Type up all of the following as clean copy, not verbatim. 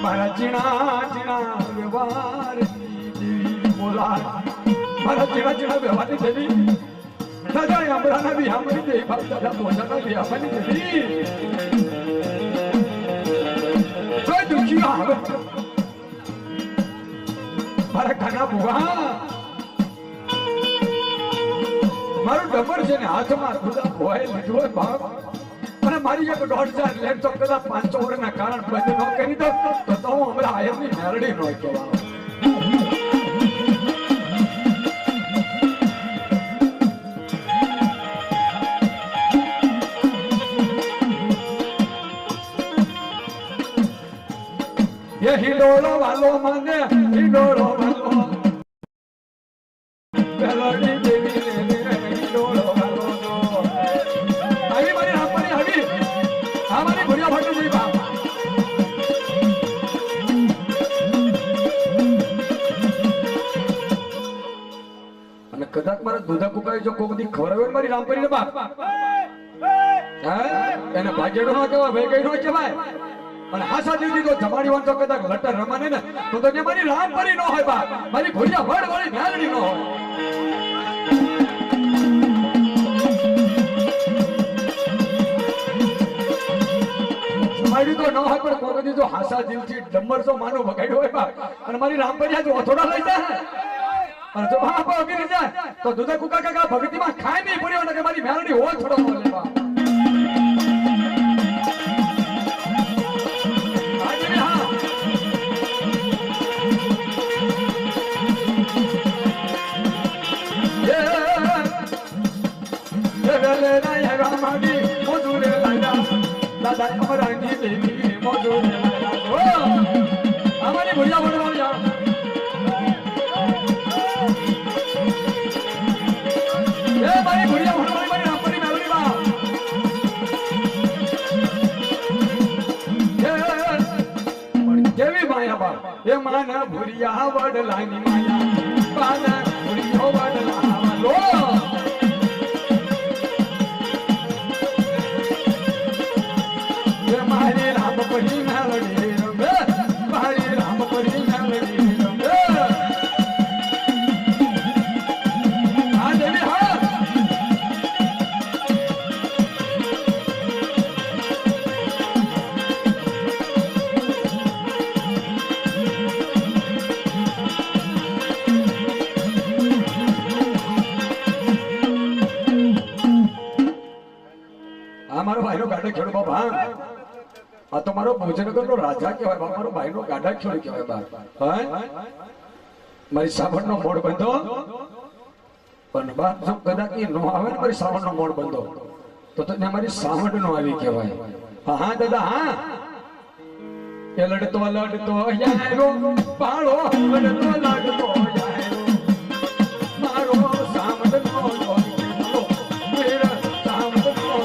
મારા જીણા જીણા વ્યવહાર બોલા મારા જીણા જીણા વ્યવહારની દેવી દાદા અમરાના બી સાંભળી દે દાદા પોતાના બી સાંભળી દેવી કોઈ દુખી આવે મારા કાના બુવા મારું ડબર છે ને હાથમાં ખુદા ભોય લીધો હોય બાપ અને મારી એક 1.5 લેપટોપ કદાચ 500 વર્ષના કારણ બંધ ન કરી દો તો હું હમણાં આયરની મેરડી નો કહેવાય ये हिंडोलो वालो माने हिंडोलो वालो मेलोडी देवी ने हिंडोलो वालो नो આવી મારી આપણી આવી આ મારી ભુરિયા ભાટુ જઈ બા અને કદાચ મારા દૂધા કુકાઈ જો કોક દી ખવરાવે મારી રામપરી ને બા એને ભાજેડો નો કહેવાય ભાઈ કઈ નો કહેવાય અને હાસા દીદી તો જમાડી વાંચો કદાચ લટર રમાને ને તો તે મારી રામપરી નો હોય બા મારી ભુરિયા વડ વાળી મેલડી નો હોય જમાડી તો ન હોય પણ કોઈ દીધો હાસા દિલથી ડમર તો માનો વગાડ્યો હોય બા અને મારી રામપરી જો થોડા લઈ જાય અને જો બાપા અગી જાય તો દુધા કુકા કાકા ભગતીમાં ખાઈ નહીં પડ્યો ને કે મારી મેલડી હોય થોડો બોલે બા દાદા અમરાની દેવી મોજો અમારી ભુરિયા વડવાળિયા એ મારી ભુરિયા વડવાળી મારી રામપરી મેલડી બા કેવી માયા બા એ માના ભુરિયા વડલાની માયા બાના ભુરિયો વડલા લો મારી રામપરી મેલડી રમે મારી રામપરી મેલડી રમે આ દેવી હા આ મારો ભાઈનો ગાડો ખેડો બાપા આ તો મારો ભોજનગરનો રાજા કહેવાય બા મારો ભાઈનો ગાડા ખેડો કહેવાય બા હા મારી સાવણનો મોડ બંધો પણ બા જો કદાચ નો આવે ને મારી સાવણનો મોડ બંધો તો તને મારી સાવણ નો આવી કહેવાય હા હા દાદા હા એ લડતો યારો પાળો લડતો યારો મારો સાવણ નો મેરા સાવણ નો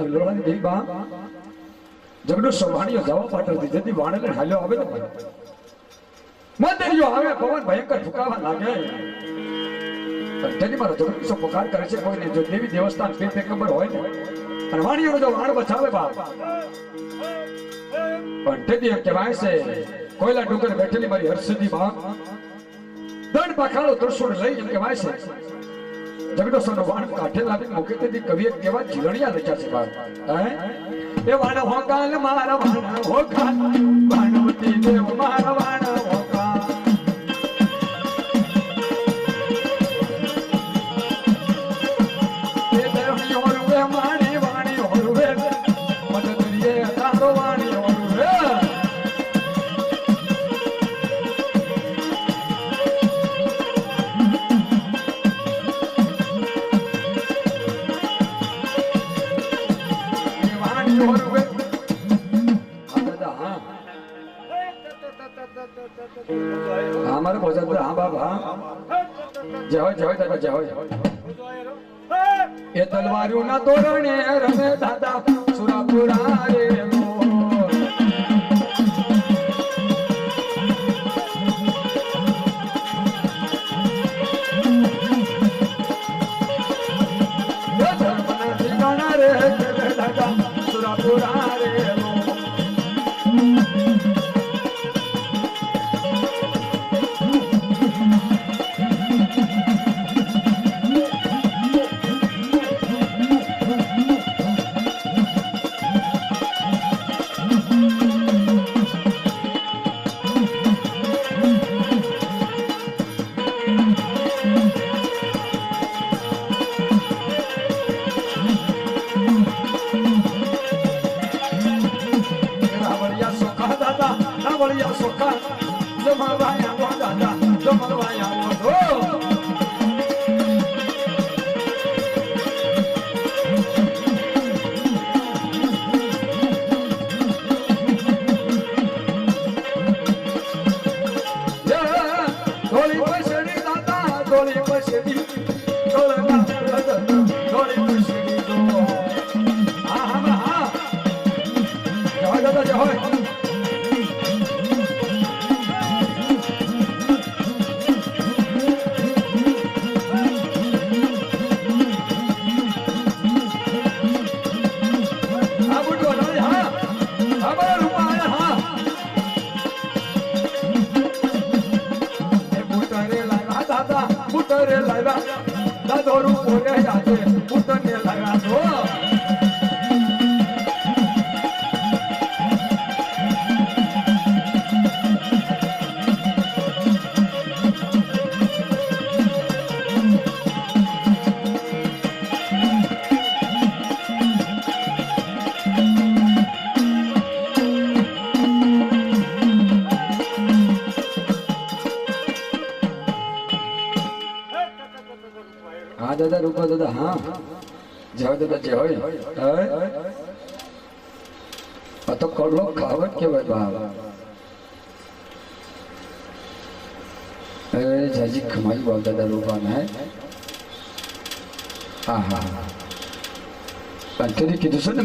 હિલોળાની દેવી બા જગનો સોભાણીઓ જવા પાટરથી જતી વાણને હાલ્યો આવે ને મંદિરિયો આવે પવન ભયંકર ફૂંકાવા લાગે તેની મારો જગનો પુકાર કરે છે કોઈને જો દેવી દેવસ્થાન પીર પેગંબર હોય ને અને વાણીઓનો જો વાણ બચાવે બાપ પણ તેથી એમ કહેવાય છે કોયલા ડુંગર બેઠેલી મારી હર્ષદી માં દંડ પાખાળો ત્રસુડ લઈ એમ કહેવાય છે જગડો સોનો વાણ કાઠે લાવી મૂકે તેથી કવિએ કેવા જીલણિયા લખ્યા છે બાપ હે એ વાણ હોકાલ મારા વાણ હોકાલ વાણવતી દેવ મારા વાણ હોકાલ એ દરણી હોરુવે માણી વાણી હોરુવે મદદરીએ તારો વાણી હોરુવે हमारे भोजन हाँ बाबा जय हो दादा जय हो ये तलवारियों ना तोरणे रमे दादा सुरापुरा रे रे दादा सुरापुरा रे Vaya soca, yo me vaya guardada, yo me vaya guardado. Doli pasedi dada, doli pasedi, doli pasedi do. Ah, jai dada jai. पुतरे लगा दादोरू पोरे जाते पुतने लगा दो हाँ दादा रूपा दादा हाँ जय दादा जय तो कड़ो खावत के भाई बाबा अरे जाजी कमाई बाप दादा रूपा में है हाँ हाँ हाँ तेरी की दूसरे